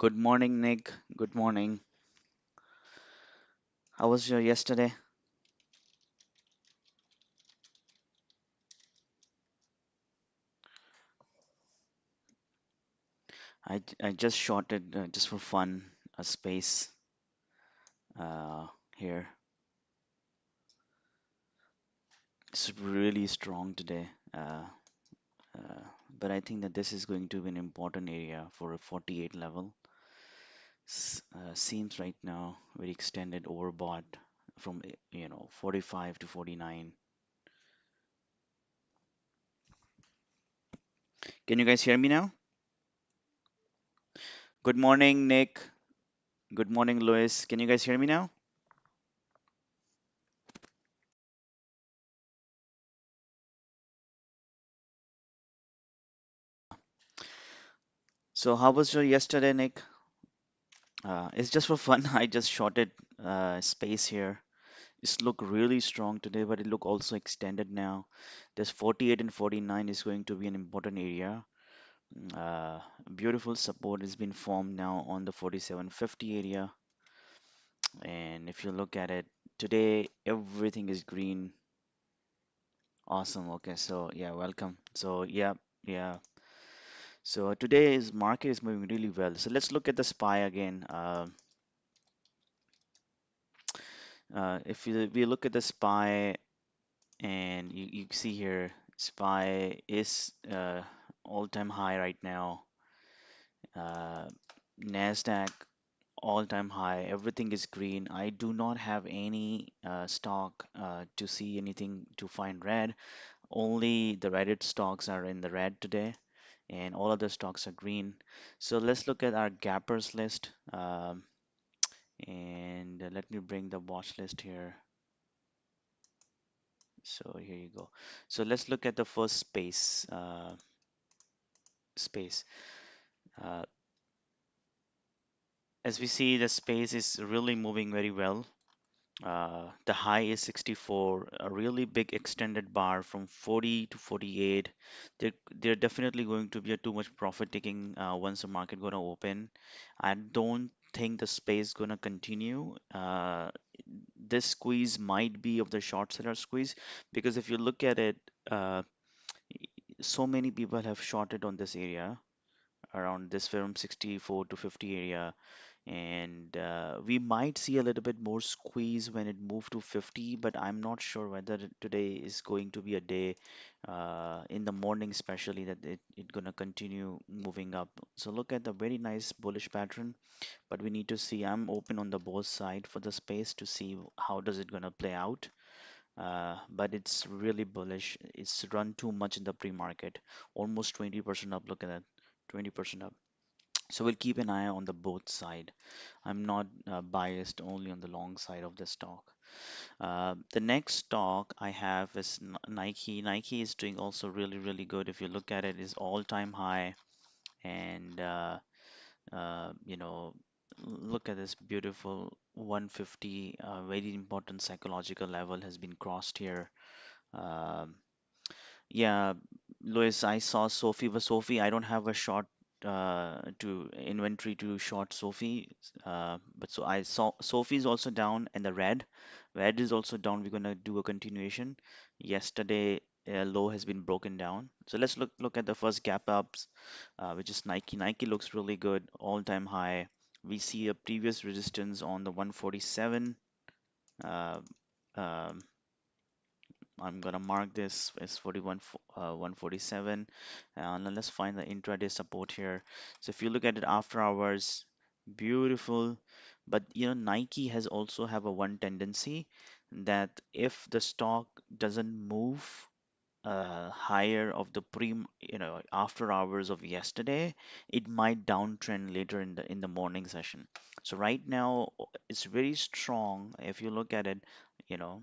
Good morning, Nick. Good morning. How was your yesterday? I just shot it just for fun, a space uh, here. It's really strong today, uh, but I think that this is going to be an important area for a 48 level. Seems right now very extended overbought from 45 to 49. Can you guys hear me now? Good morning, Nick. Good morning, Louis. Can you guys hear me now? So how was your yesterday, Nick? It's just for fun. I just shot it space here. It's look really strong today, but it look also extended now. This 48 and 49 is going to be an important area. Beautiful support has been formed now on the 4750 area. And if you look at it today, everything is green. Awesome. Okay, so yeah, welcome. So yeah, yeah. So today's market is moving really well. So let's look at the SPY again. If we look at the SPY, and you see here SPY is all-time high right now. uh, Nasdaq all-time high, everything is green. I do not have any stock to see anything to find red. Only the Reddit stocks are in the red today, and all other stocks are green. So let's look at our gappers list, and let me bring the watch list here. So here you go. So let's look at the first space. Uh, as we see, the space is really moving very well. The high is 64, a really big extended bar from 40 to 48. They're definitely going to be a too much profit taking once the market gonna open. I don't think the space gonna continue. This squeeze might be of the short seller squeeze, because if you look at it, uh, so many people have shorted on this area around this from 64 to 50 area, and we might see a little bit more squeeze when it moved to 50, but I'm not sure whether today is going to be a day in the morning especially that it gonna continue moving up. So look at the very nice bullish pattern, but we need to see. I'm open on the both side for the space to see how does it gonna play out. But it's really bullish. It's run too much in the pre-market, almost 20% up. Look at that, 20% up. So we'll keep an eye on the both side. I'm not biased only on the long side of the stock. The next stock I have is Nike. Nike is doing also really, really good. If you look at it, is all-time high, and you know, look at this beautiful 150. Very important psychological level has been crossed here. Um, yeah, Louis, I saw Sophie, but Sophie, I don't have a short to inventory to short Sophie. But so I saw Sophie's also down, and the red, red is also down. We're gonna do a continuation. Yesterday, low has been broken down. So let's look at the first gap ups, which is Nike. Nike looks really good, all-time high. We see a previous resistance on the 147. Uh, um, I'm gonna mark this as 147. And then let's find the intraday support here. So if you look at it after hours, beautiful. But Nike has also have a one tendency that if the stock doesn't move higher of the after hours of yesterday, it might downtrend later in the morning session. So right now it's very strong. If you look at it, you know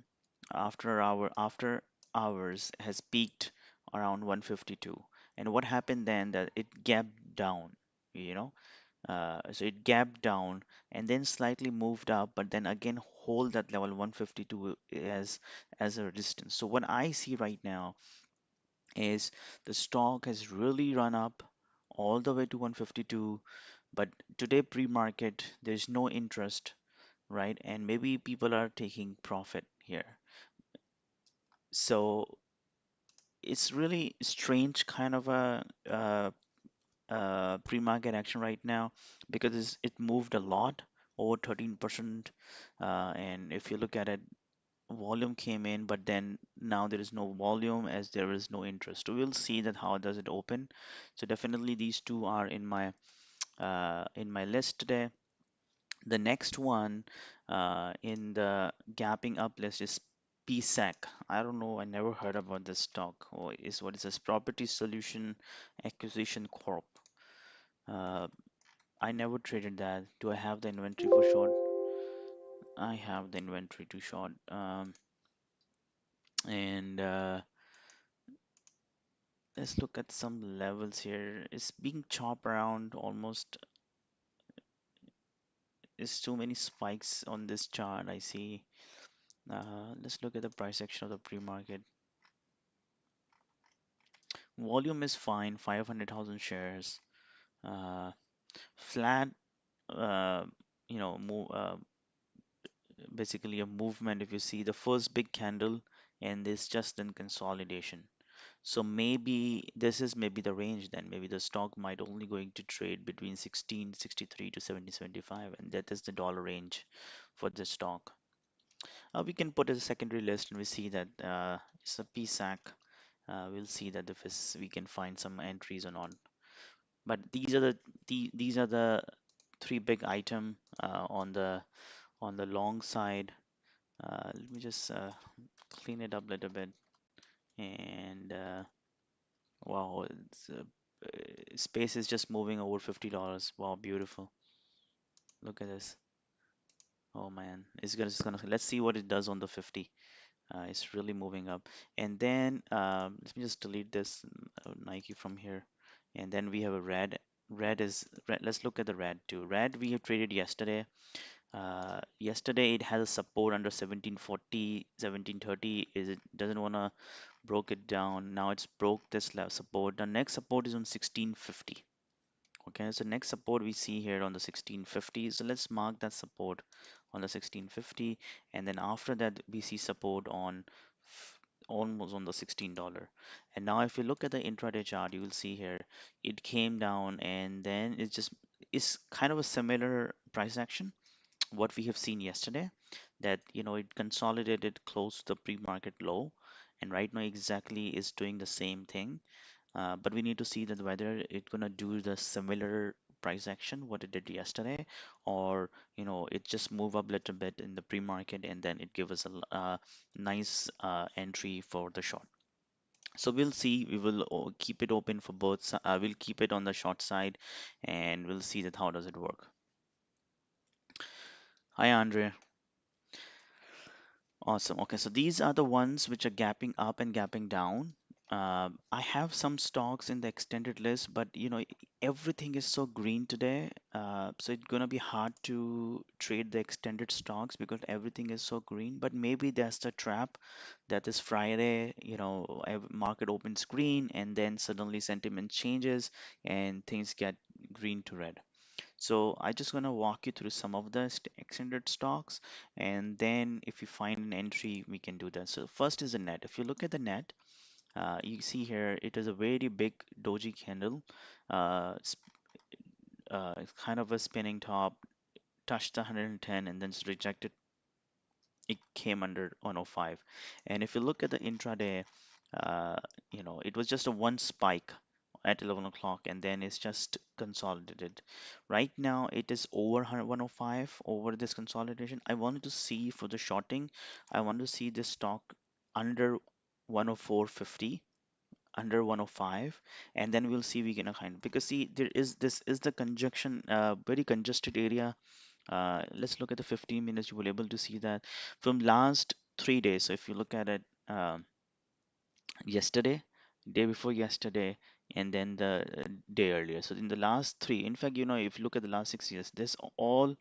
after hours has peaked around 152. And what happened then, that it gapped down, you know so it gapped down and then slightly moved up, but then again hold that level 152 as a resistance. So what I see right now is the stock has really run up all the way to 152. But today pre-market, there's no interest, right? And maybe people are taking profit here. So it's really strange kind of a pre-market action right now because it moved a lot, over 13%. And if you look at it, volume came in, but then now there is no volume as there is no interest. So we'll see that how does it open. So definitely these two are in my list today. The next one in the gapping up list is PSAC. I don't know. I never heard about this stock. Or is what is this? Property Solution Acquisition Corp. Uh, I never traded that. Do I have the inventory for short? I have the inventory to short. And let's look at some levels here. It's being chopped around almost. There's too many spikes on this chart. I see. Let's look at the price action of the pre-market. Volume is fine, 500,000 shares. Uh, Flat, uh, move, basically a movement. If you see the first big candle, and this just in consolidation. So maybe this is maybe the range then. Maybe the stock might only going to trade between 1663 to 1775, and that is the dollar range for the stock. We can put as a secondary list, and we see that it's a PSAC. We'll see that if we can find some entries or not. But these are the three big item on the long side. Let me just clean it up a little bit. And wow, space is just moving over $50. Wow, beautiful. Look at this. Oh man, it's gonna let's see what it does on the 50. It's really moving up. And then let me just delete this Nike from here. And then we have a red. Red is red. Let's look at the red too. Red we have traded yesterday. Yesterday it has a support under 1740, 1730. Is it doesn't wanna broke it down. Now it's broke this level support. The next support is on 1650. Okay, so next support we see here on the 1650. So let's mark that support on the 1650, and then after that we see support on almost on the $16. And now if you look at the intraday chart, you will see here it came down and then it's kind of a similar price action what we have seen yesterday, that it consolidated close to the pre-market low, and right now exactly is doing the same thing. But we need to see that whether it's gonna do the similar price action what it did yesterday, or it just move up a little bit in the pre-market and then it give us a nice entry for the short. So we'll see. We will keep it open for both. We'll keep it on the short side, and we'll see that how does it work. Hi, Andre. Awesome. Okay, so these are the ones which are gapping up and gapping down. I have some stocks in the extended list, but everything is so green today. So it's gonna be hard to trade the extended stocks because everything is so green. But maybe that's the trap. That is Friday, market opens green and then suddenly sentiment changes and things get green to red. So I just gonna walk you through some of the extended stocks, and then if you find an entry, we can do that. So first is the net. If you look at the net, you see here it is a very big doji candle. It's kind of a spinning top, touched the 110 and then it's rejected. It came under 105. And if you look at the intraday, uh, it was just a one spike at 11 o'clock and then it's just consolidated. Right now, it is over 105 over this consolidation. I wanted to see for the shorting, I want to see this stock under 104.50, under 105, and then we'll see we can find, because see there is this is the conjunction very congested area. Let's look at the 15 minutes. You will able to see that from last 3 days. So if you look at it, yesterday, day before yesterday, and then the day earlier. So in the last three, in fact, if you look at the last 6 years, this all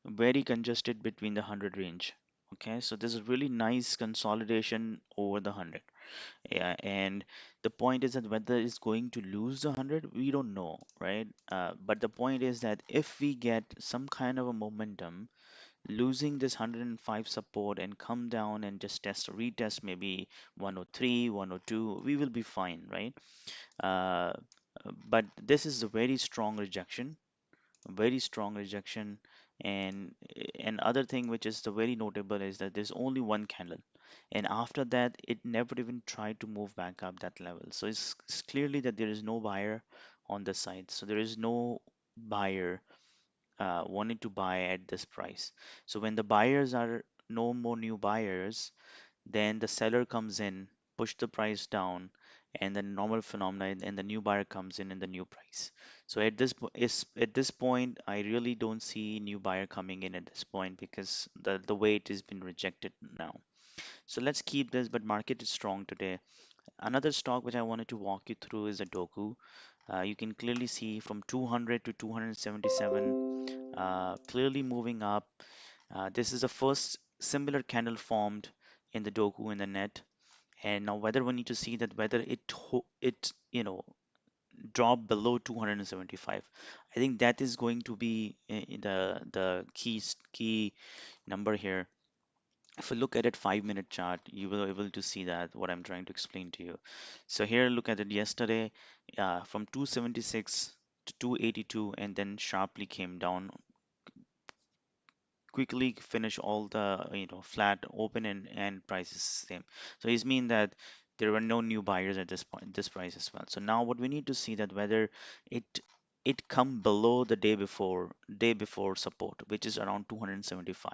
very congested between the 100 range. Okay, so this is really nice consolidation over the 100. Yeah, and the point is that whether it's going to lose the 100, we don't know, right? But the point is that if we get some kind of a momentum, losing this 105 support and come down and just retest maybe 103, 102, we will be fine, right? Uh, but this is a very strong rejection, and other thing which is the very notable is that there's only one candle, and after that it never even tried to move back up that level. So it's clearly that there is no buyer on the side. So there is no buyer wanting to buy at this price. So when the buyers are no more new buyers, then the seller comes in, push the price down, and then normal phenomena, and the new buyer comes in the new price. So at this point, I really don't see new buyer coming in at this point because the way it has been rejected now. So let's keep this, but market is strong today. Another stock which I wanted to walk you through is a Doku. You can clearly see from 200 to 277, clearly moving up. This is the first similar candle formed in the Doku in the net, and now whether we need to see that whether it drop below 275. I think that is going to be the key number here. If you look at it 5-minute chart, you will be able to see that what I'm trying to explain to you. So here, look at it yesterday, from 276 to 282, and then sharply came down, quickly finish all the flat open, and price is same. So it's mean that there were no new buyers at this point, this price as well. So now what we need to see that whether it come below the day before support, which is around 275.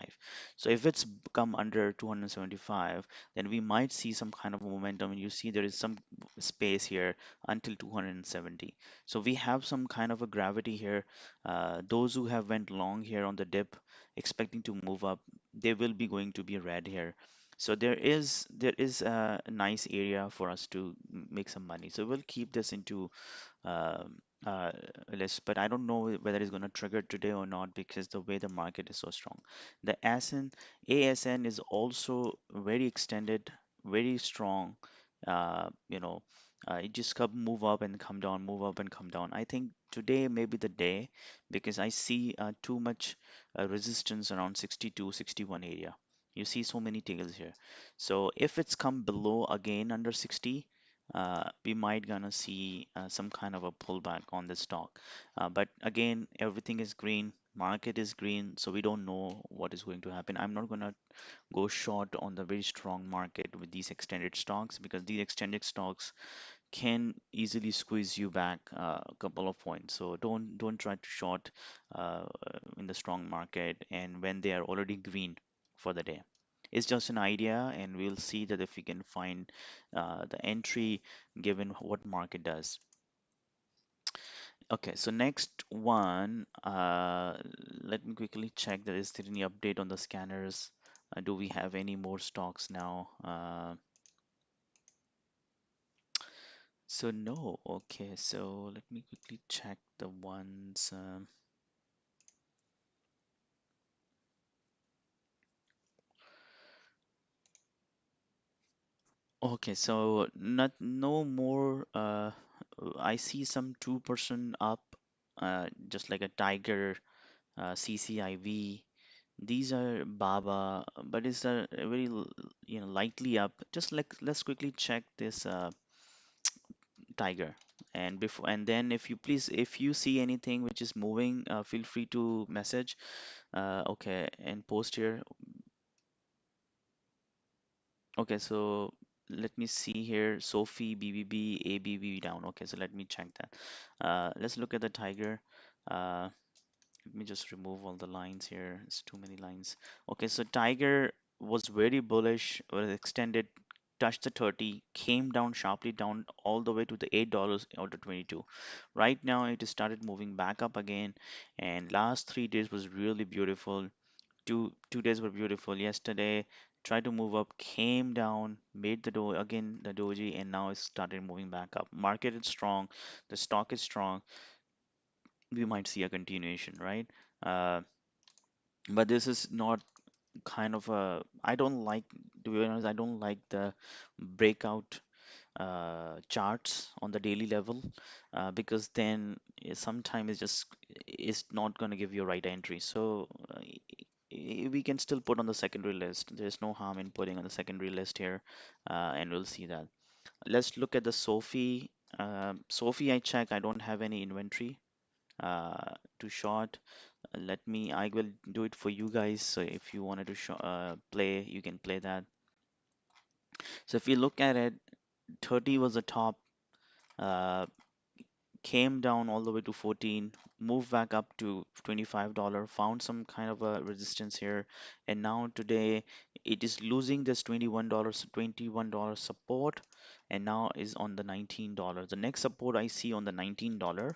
So if it's come under 275, then we might see some kind of momentum, and you see there is some space here until 270. So we have some kind of a gravity here. Those who have went long here on the dip expecting to move up, they will be going to be red here. So there is a nice area for us to make some money. So we'll keep this into um, uh, list, but I don't know whether it's going to trigger today or not because the way the market is so strong. The ASN is also very extended, very strong. It just come move up and come down, move up and come down. I think today may be the day because I see too much resistance around 62, 61 area. You see so many tails here. So if it's come below again under 60, we might gonna see some kind of a pullback on the stock. But again, everything is green, market is green, so we don't know what is going to happen. I'm not gonna go short on the very strong market with these extended stocks because these extended stocks can easily squeeze you back a couple of points. So don't try to short uh, in the strong market and when they are already green for the day. It's just an idea, and we'll see that if we can find the entry given what market does. Okay, so next one, let me quickly check that is there any update on the scanners? Do we have any more stocks now? So no. Okay, so let me quickly check the ones. Okay, so not no more. I see some 2% up, just like a Tiger, CCIV. These are Baba, but it's a very lightly up. Just like let's quickly check this Tiger, and before and then if you please, if you see anything which is moving, feel free to message. Okay, and post here. Okay, so let me see here. Sophie, BBB, ABB down. Okay, so let me check that. Let's look at the Tiger. Uh, Let me just remove all the lines here. It's too many lines. Okay, so Tiger was very bullish, was extended, touched the 30, came down sharply down all the way to the $8 out of 22. Right now, it has started moving back up again, and last 3 days was really beautiful. Two days were beautiful. Yesterday, tried to move up, came down, made the again the doji, and now it's started moving back up. Market is strong, the stock is strong. We might see a continuation, right? Uh, but this is not. kind of a, I don't like, to be honest, I don't like the breakout charts on the daily level, because then sometimes it's just, it's not going to give you a right entry. So we can still put on the secondary list. There's no harm in putting on the secondary list here, and we'll see that. Let's look at the Sophie. Sophie, I check, I don't have any inventory to short. I will do it for you guys. So if you wanted to play, you can play that. So if you look at it, 30 was the top, uh, came down all the way to 14, moved back up to $25, found some kind of a resistance here, and now today it is losing this $21 support, and now is on the $19. The next support I see on the $19.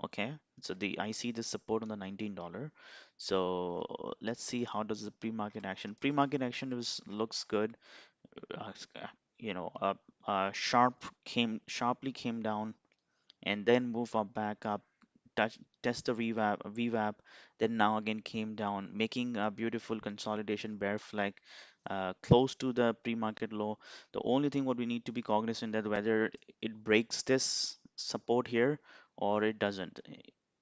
Okay, so the I see the support on the $19. So let's see how does the pre-market action. Pre-market action looks good. Uh, s- uh, sharply came down and then move up back up, test the VWAP, then now again came down, making a beautiful consolidation bear flag close to the pre-market low. The only thing what we need to be cognizant that whether it breaks this support here or it doesn't.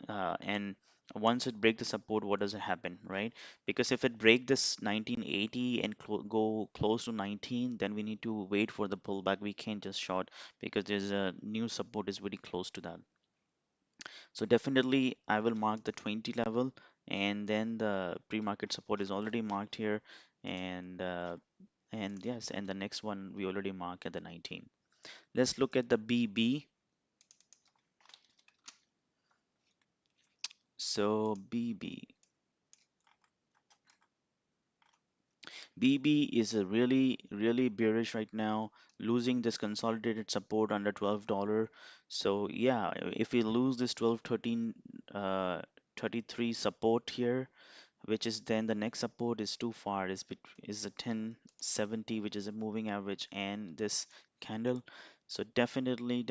And once it break the support, what does it happen, right? Because if it break this 1980 and go close to 19, then we need to wait for the pullback. We can't just short because there's a new support is very close to that. So definitely I will mark the 20 level, and then the pre-market support is already marked here, and yes, and the next one we already mark at the 19. Let's look at the BB. So BB is a really bearish right now, losing this consolidated support under $12. So yeah, if we lose this 12, 13, 33 support here, which is then the next support is too far, is a 1070, which is a moving average, and this candle. So definitely,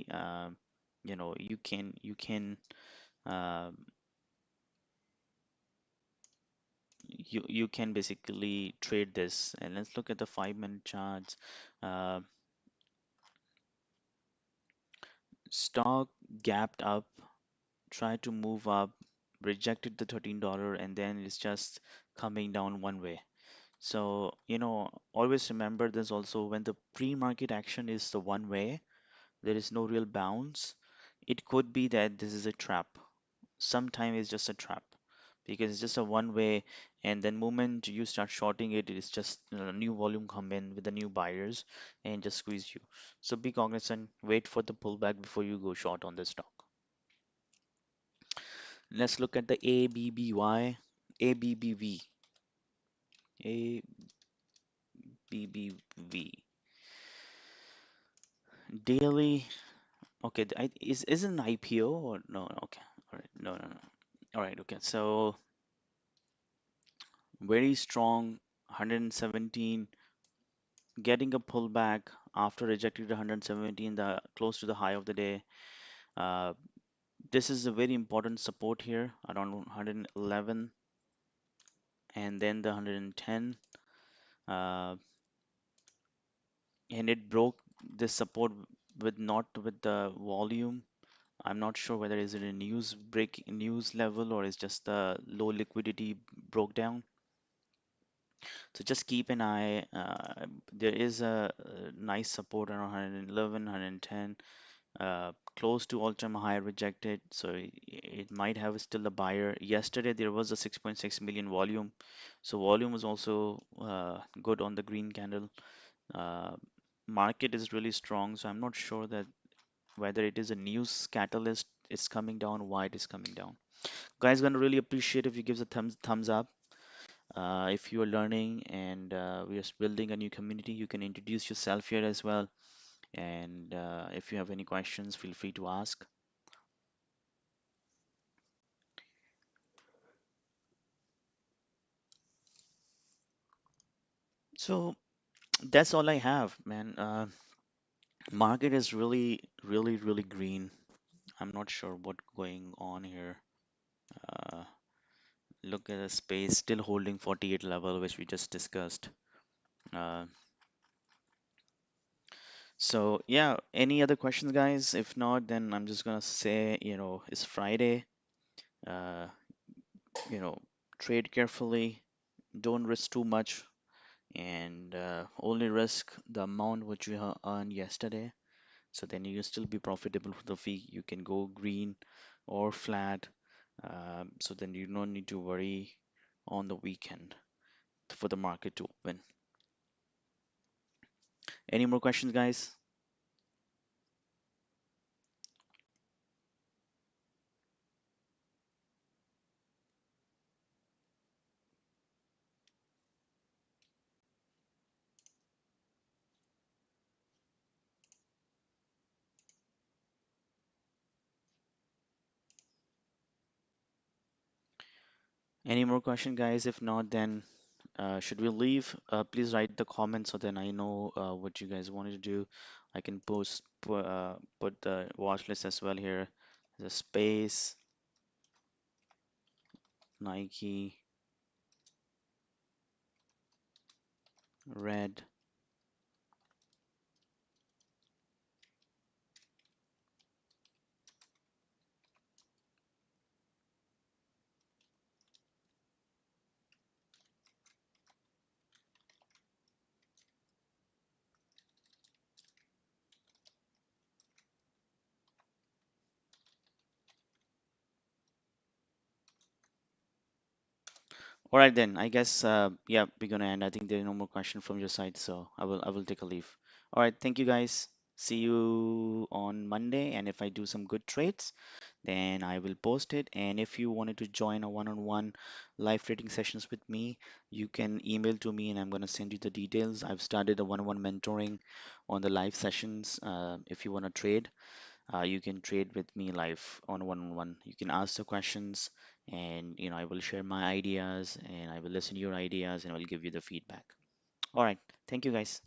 uh, you can basically trade this. And let's look at the 5 minute charts. uh, Stock gapped up, tried to move up, rejected the $13, and then it's just coming down one way. So, always remember this also, when the pre-market action is the one way, there is no real bounce. It could be that this is a trap. Sometimes it's just a trap because it's just a one way, and then moment you start shorting it, it is just new volume come in with the new buyers and just squeeze you. So be cognizant, wait for the pullback before you go short on this stock. Let's look at the ABBY, ABBV, ABBV. Daily. Okay, is it an IPO or no? Okay, all right, no. All right, okay. So very strong, 117, getting a pullback after rejecting the 117, the close to the high of the day. Uh, this is a very important support here around 111, and then the 110, uh, and it broke this support with not with the volume. I'm not sure whether is it a news level or is just the low liquidity broke down. So just keep an eye. There is a nice support around 111, 110, close to all-time high rejected. So it might have still a buyer. Yesterday there was a 6.6 million volume. So volume was also good on the green candle. Uh, Market is really strong. So I'm not sure that whether it is a news catalyst is coming down, why it is coming down. Guys, gonna really appreciate if you give a thumbs up. If you are learning and we are building a new community, you can introduce yourself here as well. And if you have any questions, feel free to ask. So that's all I have, man. Market is really green. I'm not sure what going on here. Uh, Look at the space still holding 48 level, which we just discussed. Uh, so yeah, any other questions, guys? If not, then I'm just gonna say, it's Friday. Uh, you know, trade carefully, don't risk too much, and only risk the amount which you earned yesterday. So then you can still be profitable for the week. You can go green or flat. So then you don't need to worry on the weekend for the market to open. Any more questions, guys? Any more question, guys? If not, then should we leave? Please write the comments so then I know what you guys wanted to do. I can put the watch list as well here. The space, Nike, red. All right then. I guess yeah, we're gonna end. I think there are no more question from your side, so I will take a leave. All right, thank you guys. See you on Monday, and if I do some good trades, then I will post it. And if you wanted to join a one-on-one live trading sessions with me, you can email to me, and I'm gonna send you the details. I've started a one-on-one mentoring on the live sessions. If you wanna trade, you can trade with me live on one-on-one. You can ask the questions, and I will share my ideas, and I will listen to your ideas, and I will give you the feedback. All right, thank you guys.